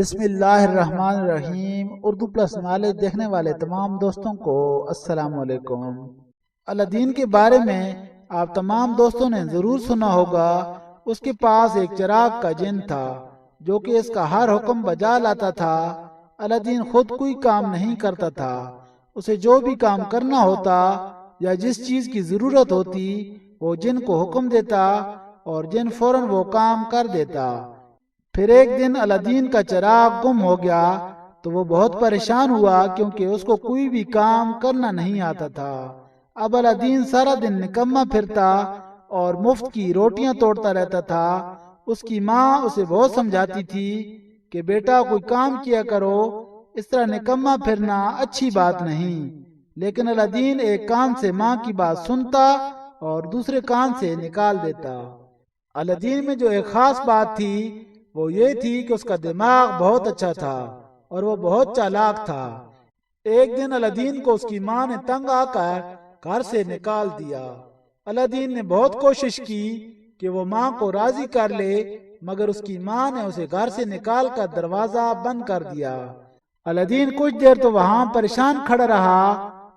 بسم اللہ الرحمن الرحیم۔ اردو پلس نالج دیکھنے والے تمام دوستوں کو السلام علیکم۔ الادین کے بارے میں آپ تمام دوستوں نے ضرور سنا ہوگا۔ اس کے پاس ایک چراغ کا جن تھا جو کہ اس کا ہر حکم بجا لاتا تھا۔ الادین خود کوئی کام نہیں کرتا تھا، اسے جو بھی کام کرنا ہوتا یا جس چیز کی ضرورت ہوتی وہ جن کو حکم دیتا اور جن فوراً وہ کام کر دیتا۔ پھر ایک دن الادین کا چراغ گم ہو گیا تو وہ بہت پریشان ہوا کیونکہ اس کو کوئی بھی کام کرنا نہیں آتا تھا۔ اب الادین سارا دن نکما پھرتا اور مفت کی روٹیاں توڑتا رہتا تھا۔ اس کی ماں اسے بہت سمجھاتی تھی کہ بیٹا کوئی کام کیا کرو، اس طرح نکما پھرنا اچھی بات نہیں، لیکن الادین ایک کان سے ماں کی بات سنتا اور دوسرے کان سے نکال دیتا۔ الادین میں جو ایک خاص بات تھی وہ یہ تھی کہ اس کا دماغ بہت اچھا تھا اور وہ بہت چالاک تھا۔ ایک دن الادین کو اس کی ماں نے تنگ آ کر گھر سے نکال دیا۔ الادین نے بہت کوشش کی کہ وہ ماں کو راضی کر لے، مگر اس کی ماں نے اسے گھر سے نکال کر دروازہ بند کر دیا۔ الادین کچھ دیر تو وہاں پریشان کھڑا رہا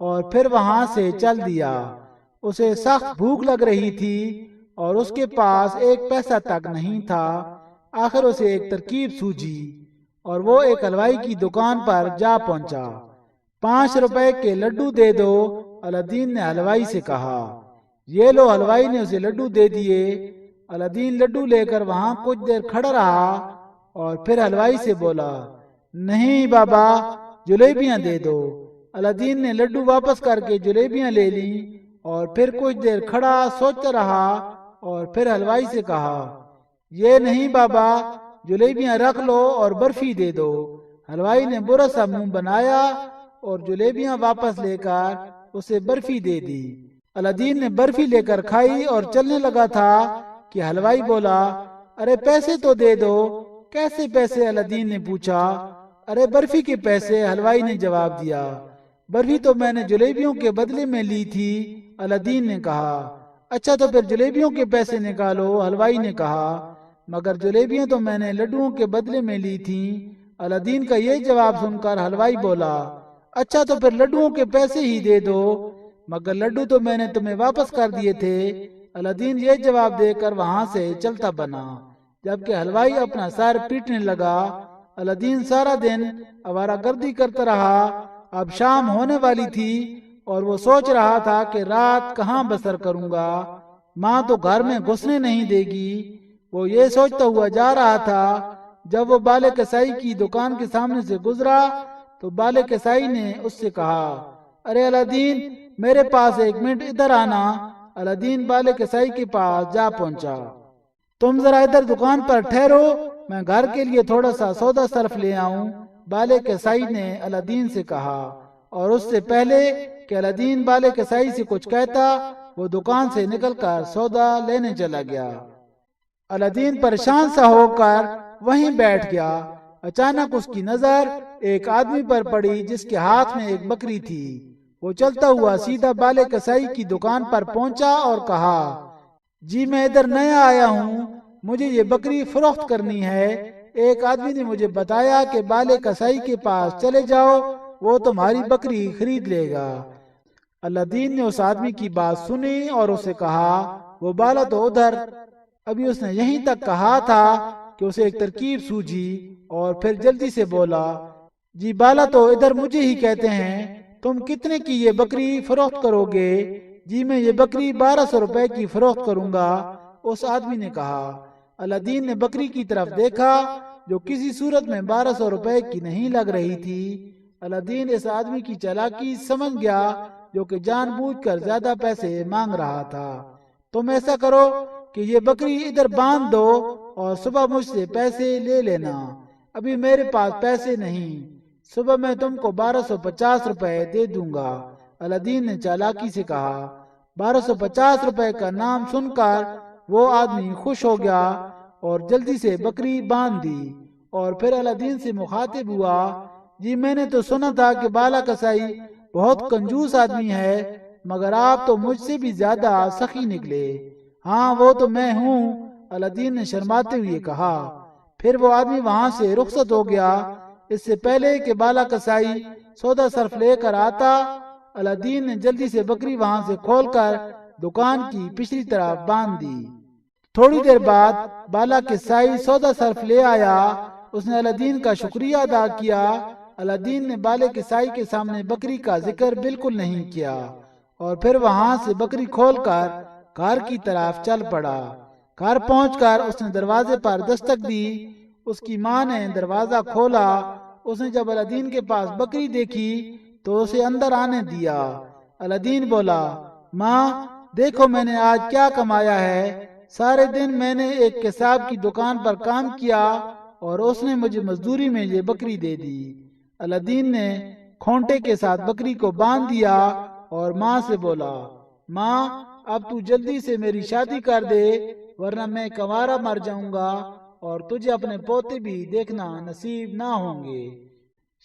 اور پھر وہاں سے چل دیا۔ اسے سخت بھوک لگ رہی تھی اور اس کے پاس ایک پیسہ تک نہیں تھا۔ آخر اسے ایک ترکیب سوجھی اور وہ ایک حلوائی کی دکان پر جا پہنچا۔ 5 روپے کے لڈو دے دو، الادین نے حلوائی سے کہا۔ یہ لو، حلوائی نے اسے لڈو دے دیے۔ الادین لڈو لے کر وہاں کچھ دیر کھڑا رہا اور پھر حلوائی سے بولا، نہیں بابا، جلیبیاں دے دو۔ الادین نے لڈو واپس کر کے جلیبیاں لے لی اور پھر کچھ دیر کھڑا سوچتا رہا اور پھر حلوائی سے کہا، یہ نہیں بابا، جلیبیاں رکھ لو اور برفی دے دو۔ حلوائی نے برا سا منہ بنایا اور جلیبیاں واپس لے کر اسے برفی دے دی۔ الادین نے برفی لے کر کھائی اور چلنے لگا تھا کہ حلوائی بولا، ارے پیسے تو دے دو۔ کیسے پیسے؟ الادین نے پوچھا۔ ارے برفی کے پیسے، حلوائی نے جواب دیا۔ برفی تو میں نے جلیبیوں کے بدلے میں لی تھی، الادین نے کہا۔ اچھا تو پھر جلیبیوں کے پیسے نکالو، حلوائی نے کہا۔ مگر جلیبیاں تو میں نے لڈوؤں کے بدلے میں لی تھیں۔ الادین کا یہ جواب سن کر حلوائی بولا، اچھا تو پھر لڈوؤں کے پیسے ہی دے دو، مگر لڈو تو میں نے تمہیں واپس کر دیے تھے۔ الادین یہ جواب دے کر وہاں سے چلتا بنا، جبکہ حلوائی اپنا سر پیٹنے لگا۔ الادین سارا دن آوارہ گردی کرتا رہا۔ اب شام ہونے والی تھی اور وہ سوچ رہا تھا کہ رات کہاں بسر کروں گا، ماں تو گھر میں گھسنے نہیں دے گی۔ وہ یہ سوچتا ہوا جا رہا تھا، جب وہ بالے کسائی کی دکان کے سامنے سے گزرا تو بالے کسائی نے اس سے کہا، ارے الادین، میرے پاس 1 منٹ ادھر آنا۔ الادین بالے کسائی کے پاس جا پہنچا۔ تم ذرا ادھر دکان پر ٹھہرو، میں گھر کے لیے تھوڑا سا سودا صرف لے آؤں، بالے کسائی نے الادین سے کہا۔ اور اس سے پہلے کہ الادین بالے کسائی سے کچھ کہتا، وہ دکان سے نکل کر سودا لینے چلا گیا۔ الادین پریشان سا ہو کر وہیں بیٹھ گیا۔ اچانک اس کی نظر ایک آدمی پر پڑی جس کے ہاتھ میں ایک بکری تھی۔ وہ چلتا ہوا سیدھا بالے کسائی کی دکان پر پہنچا اور کہا، جی میں ادھر نیا آیا ہوں، مجھے یہ بکری فروخت کرنی ہے۔ ایک آدمی نے مجھے بتایا کہ بالے کسائی کے پاس چلے جاؤ، وہ تمہاری بکری خرید لے گا۔ الادین نے اس آدمی کی بات سنی اور اسے کہا، وہ بالا تو ادھر۔ ابھی اس نے یہیں تک کہا تھا کہ اسے ایک ترکیب سوجھی اور پھر جلدی سے بولا، جی بالا تو ادھر مجھے ہی کہتے ہیں، تم کتنے کی یہ بکری فروخت کرو گے؟ جی میں یہ بکری 1200 روپے کی فروخت کروں گا، اس آدمی نے کہا۔ الادین نے بکری کی طرف دیکھا جو کسی صورت میں 1200 روپے کی نہیں لگ رہی تھی۔ الادین اس آدمی کی چالاکی سمجھ گیا جو کہ جان بوجھ کر زیادہ پیسے مانگ رہا تھا۔ تم ایسا کرو کہ یہ بکری ادھر باندھ دو اور صبح مجھ سے پیسے لے لینا، ابھی میرے پاس پیسے نہیں، صبح میں تم کو 1250 روپے دے دوں گا۔ الادین نے چالاکی سے کہا۔ 1250 روپے کا نام سن کر وہ آدمی خوش ہو گیا اور جلدی سے بکری باندھ دی اور پھر الادین سے مخاطب ہوا، جی میں نے تو سنا تھا کہ بالا کسائی بہت کنجوس آدمی ہے، مگر آپ تو مجھ سے بھی زیادہ سخی نکلے۔ ہاں وہ تو میں ہوں، الادین نے شرماتے ہوئے کہا۔ پھر وہ آدمی وہاں سے رخصت ہو گیا۔ اس سے پہلے کہ بالا کسائی سودا صرف لے کر آتا، الدین نے جلدی سے بکری وہاں سے کھول کر دکان کی پچھلی طرف باندھ دی۔ تھوڑی دیر بعد بالا کسائی سودا صرف لے آیا۔ اس نے الدین کا شکریہ ادا کیا۔ الدین نے بالے کسائی کے سامنے بکری کا ذکر بالکل نہیں کیا اور پھر وہاں سے بکری کھول کر گھر کی طرف چل پڑا۔ گھر پہنچ کر اس نے دروازے پر دستک دی۔ اس کی ماں نے دروازہ کھولا۔ اس نے جب الدین کے پاس بکری دیکھی تو اسے اندر آنے دیا۔ الدین بولا، ماں دیکھو میں نے آج کیا کمایا ہے۔ سارے دن میں نے ایک کساب کی دکان پر کام کیا اور اس نے مجھے مزدوری میں یہ بکری دے دی۔ الدین نے کھونٹے کے ساتھ بکری کو باندھ دیا اور ماں سے بولا، ماں اب تو جلدی سے میری شادی کر دے ورنہ میں کنوارا مر جاؤں گا اور تجھے اپنے پوتے بھی دیکھنا نصیب نہ ہوں گے۔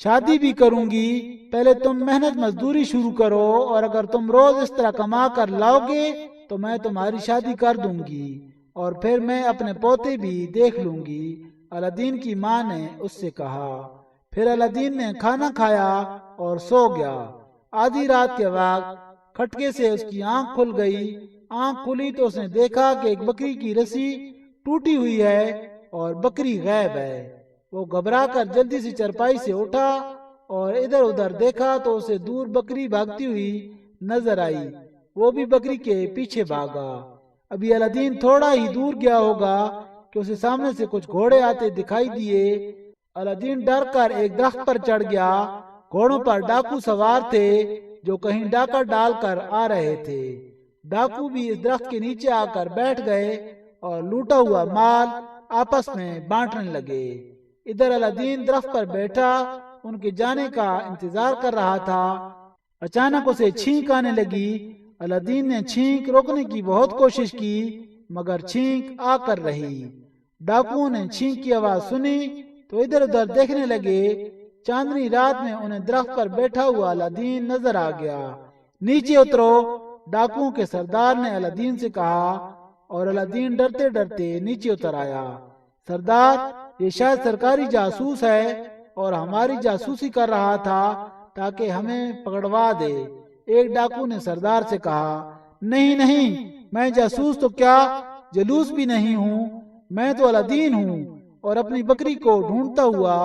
شادی بھی کروں گی، پہلے تم محنت مزدوری شروع کرو اور اگر تم روز اس طرح کما کر لاؤ گے تو میں تمہاری شادی کر دوں گی اور پھر میں اپنے پوتے بھی دیکھ لوں گی۔ الدین کی ماں نے اس سے کہا۔ پھر الدین نے کھانا کھایا اور سو گیا۔ آدھی رات کے وقت کھٹکے سے اس کی آنکھ کھل گئی۔ آنکھ کھلی تو اس نے دیکھا کہ ایک بکری کی رسی ٹوٹی ہوئی ہے اور بکری غائب ہے۔ وہ گھبرا کر جلدی سے چرپائی سے اٹھا اور ادھر ادھر دیکھا تو اسے دور بکری بھاگتی ہوئی نظر آئی۔ وہ بھی بکری کے پیچھے بھاگا۔ ابھی الدین تھوڑا ہی دور گیا ہوگا کہ اسے سامنے سے کچھ گھوڑے آتے دکھائی دیے۔ الدین ڈر کر ایک درخت پر چڑھ گیا۔ گھوڑوں پر ڈاکو سوار تھے جو کہیں ڈاکہ ڈال کر آ رہے تھے۔ ڈاکو بھی اس درخت کے نیچے آ کر بیٹھ گئے اور لوٹا ہوا مال آپس میں بانٹنے لگے۔ ادھر الدین درخت پر بیٹھا ان کے جانے کا انتظار کر رہا تھا۔ اچانک اسے چھینک آنے لگی۔ الدین نے چھینک روکنے کی بہت کوشش کی مگر چھینک آ کر رہی۔ ڈاکوؤں نے چھینک کی آواز سنی تو ادھر ادھر دیکھنے لگے۔ چاندنی رات میں انہیں درخت پر بیٹھا ہوا الدین نظر آ گیا۔ نیچے اترو، ڈاکوؤں کے سردار نے الدین سے کہا اور الدین ڈرتے ڈرتے نیچے اتر آیا۔ سردار، یہ شاید سرکاری جاسوس ہے اور ہماری جاسوسی کر رہا تھا تاکہ ہمیں پکڑوا دے۔ ایک ڈاکو نے سردار سے کہا، نہیں نہیں، میں جاسوس تو کیا جلوس بھی نہیں ہوں، میں تو الدین ہوں اور اپنی بکری کو ڈھونڈتا ہوا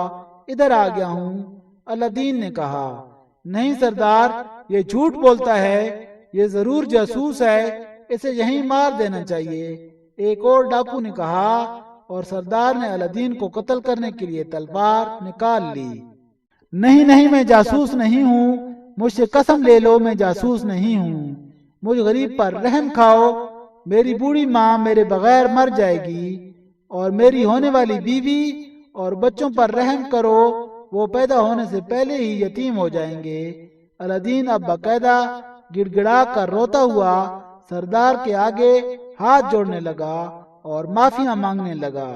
ادھر آ گیا ہوں۔ الدین نے کہا، نہیں سردار، یہ جھوٹ بولتا ہے، یہ ضرور جاسوس ہے، اسے یہیں مار دینا چاہیے۔ ایک اور ڈاکو نے کہا اور سردار نے الدین کو قتل کرنے کے لیے تلوار نکال لی۔ نہیں نہیں، میں جاسوس نہیں ہوں، مجھ سے قسم لے لو میں جاسوس نہیں ہوں۔ مجھ غریب پر رحم کھاؤ، میری بوڑھی ماں میرے بغیر مر جائے گی اور میری ہونے والی بیوی اور بچوں پر رحم کرو، وہ پیدا ہونے سے پہلے ہی یتیم ہو جائیں گے۔ الدین اب باقاعدہ گڑ گڑا کر روتا ہوا سردار کے آگے ہاتھ جوڑنے لگا اور معافیاں مانگنے لگا۔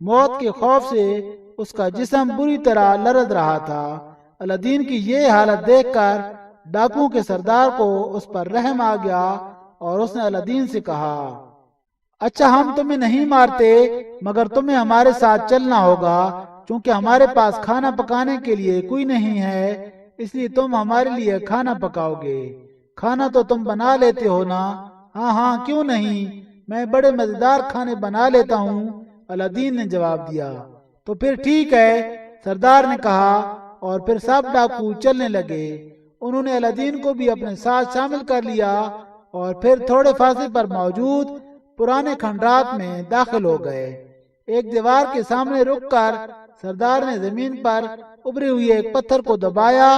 موت کے خوف سے اس کا جسم بری طرح لرز رہا تھا۔ الدین کی یہ حالت دیکھ کر ڈاکوؤں کے سردار کو اس پر رحم آ گیا اور اس نے الدین سے کہا، اچھا ہم تمہیں نہیں مارتے مگر تمہیں ہمارے ساتھ چلنا ہوگا، چونکہ ہمارے پاس کھانا پکانے کے لیے کوئی نہیں ہے، اس لیے تم ہمارے لیے کھانا پکاؤ گے۔ کھانا تو تم بنا لیتے ہو نا؟ ہاں ہاں، کیوں نہیں، میں بڑے مزیدار کھانے بنا لیتا ہوں، الدین نے جواب دیا۔ تو پھر ٹھیک ہے، سردار نے کہا اور پھر سب ڈاکو چلنے لگے۔ انہوں نے الدین کو بھی اپنے ساتھ شامل کر لیا اور پھر تھوڑے فاصلے پر موجود پرانے کھنڈرات میں داخل ہو گئے۔ ایک دیوار کے سامنے رک کر سردار نے زمین پر ابھرے ہوئے ایک پتھر کو دبایا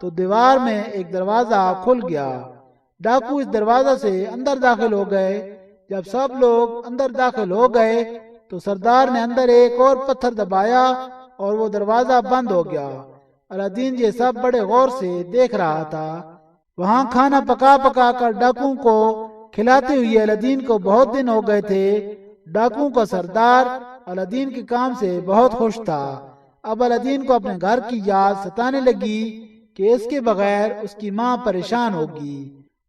تو دیوار میں ایک دروازہ کھل گیا۔ ڈاکو اس دروازہ سے اندر داخل ہو گئے۔ جب سب لوگ اندر داخل ہو گئے تو سردار نے اندر ایک اور پتھر دبایا اور وہ دروازہ بند ہو گیا۔ الدین یہ سب بڑے غور سے دیکھ رہا تھا۔ وہاں کھانا پکا پکا کر ڈاکوؤں کو کھلاتے ہوئے الدین کو بہت دن ہو گئے تھے۔ ڈاکوؤں کا سردار الدین کے کام سے بہت خوش تھا۔ اب الدین کو اپنے گھر کی یاد ستانے لگی کہ اس کے بغیر اس کی ماں پریشان ہوگی۔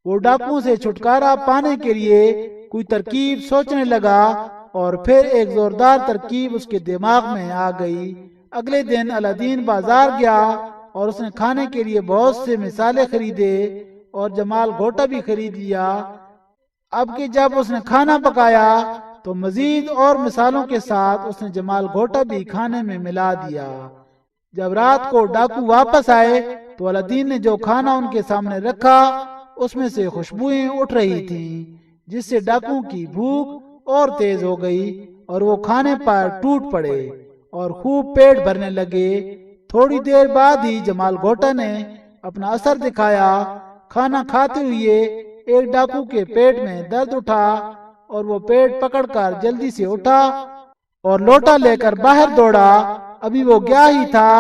وہ ڈاکوؤں سے چھٹکارا پانے کے لیے کوئی ترکیب سوچنے لگا اور پھر ایک زوردار ترکیب اس کے دماغ میں آ گئی۔ اگلے دن الدین بازار گیا اور اس نے کھانے کے لیے بہت سے مثالیں خریدے اور جمال گھوٹا بھی خرید لیا۔ اب کہ جب اس نے کھانا پکایا تو مزید اور مثالوں کے ساتھ اس نے جمال گھوٹا بھی کھانے میں ملا دیا۔ جب رات کو ڈاکو واپس آئے تو الدین نے جو کھانا ان کے سامنے رکھا اس میں سے خوشبوئیں اٹھ رہی تھیں، جس سے ڈاکو کی بھوک اور تیز ہو گئی اور وہ کھانے پر ٹوٹ پڑے اور خوب پیٹ بھرنے لگے۔ تھوڑی دیر بعد ہی جمال گھوٹا نے اپنا اثر دکھایا۔ کھانا کھاتے ہوئے ایک ڈاکو کے پیٹ میں درد اٹھا اور وہ پیٹ پکڑ کر جلدی سے اٹھا اور لوٹا لے کر باہر دوڑا۔ ابھی وہ گیا ہی تھا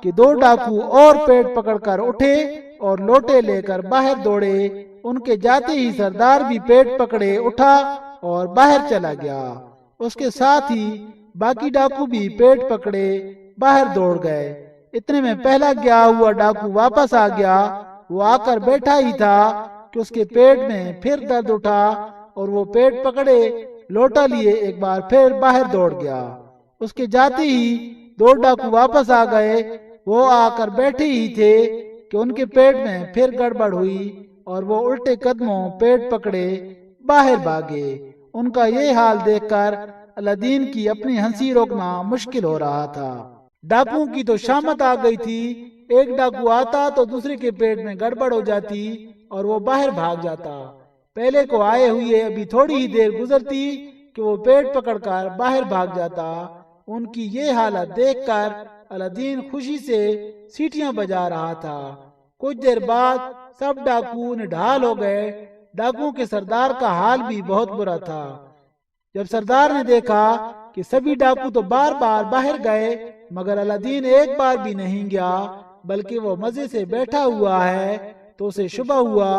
کہ دو ڈاکو اور پیٹ پکڑ کر اٹھے اور لوٹے لے کر باہر دوڑے۔ ان کے جاتے ہی سردار بھی پیٹ پکڑے اٹھا اور باہر چلا گیا۔ اس کے ساتھ ہی باقی ڈاکو بھی پیٹ پکڑے باہر دوڑ گئے۔ اتنے میں پہلا گیا ہوا ڈاکو واپس آ گیا۔ وہ آ کر بیٹھا ہی تھا کہ اس کے پیٹ میں پھر درد اٹھا اور وہ پیٹ پکڑے لوٹا لیے ایک بار پھر باہر دوڑ گیا۔ اس کے جاتے ہی دو ڈاکو واپس آ گئے۔ وہ آ کر بیٹھے ہی تھے کہ ان کے پیٹ میں پھر گڑبڑ ہوئی اور وہ الٹے قدموں پیٹ پکڑے باہر بھاگے۔ ان کا یہ حال دیکھ کر الدین کی اپنی ہنسی روکنا مشکل ہو رہا تھا۔ ڈاکو کی تو شامت آ گئی تھی۔ ایک ڈاکو آتا تو دوسرے کے پیٹ میں گڑبڑ ہو جاتی اور وہ باہر بھاگ جاتا۔ پہلے کو آئے ہوئے ابھی تھوڑی ہی دیر گزرتی کہ وہ پیٹ پکڑ کر باہر بھاگ جاتا۔ ان کی یہ حالت دیکھ کر الدین خوشی سے سیٹیاں بجا رہا تھا۔ کچھ دیر بعد سب ڈاکو نڈھال ہو گئے۔ ڈاکوؤں کے سردار کا حال بھی بہت برا تھا۔ جب سردار نے دیکھا کہ سبھی ڈاکو تو بار بار باہر گئے مگر الدین ایک بار بھی نہیں گیا بلکہ وہ مزے سے بیٹھا ہوا ہے، تو اسے شبہ ہوا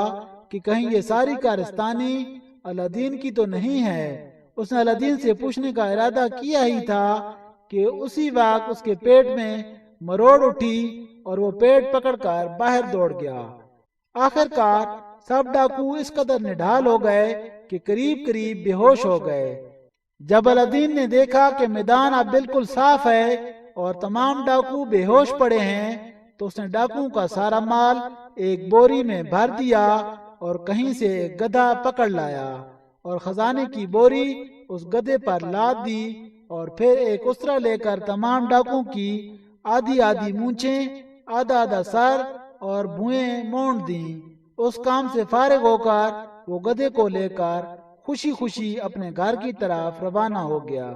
کہ کہیں یہ ساری کارستانی الدین کی تو نہیں ہے۔ اس نے الدین سے پوچھنے کا ارادہ کیا ہی تھا کہ اسی وقت اس کے پیٹ میں مروڑ اٹھی اور وہ پیٹ پکڑ کر باہر دوڑ گیا۔ آخر کار سب ڈاکو اس قدر نڈھال ہو گئے کہ قریب قریب بے ہوش ہو گئے۔ جب الدین نے دیکھا کہ میدان اب بالکل صاف ہے اور تمام ڈاکو بے ہوش پڑے ہیں تو اس نے ڈاکو کا سارا مال ایک بوری میں بھر دیا اور کہیں سے ایک گدھا پکڑ لایا اور خزانے کی بوری اس گدھے پر لاد دی اور پھر ایک اسرا لے کر تمام ڈاکو کی آدھی آدھی مونچھیں، آدھا آدھا سر اور بھوئیں مونڈ دیں۔ اس کام سے فارغ ہو کر وہ گدھے کو لے کر خوشی خوشی اپنے گھر کی طرف روانہ ہو گیا۔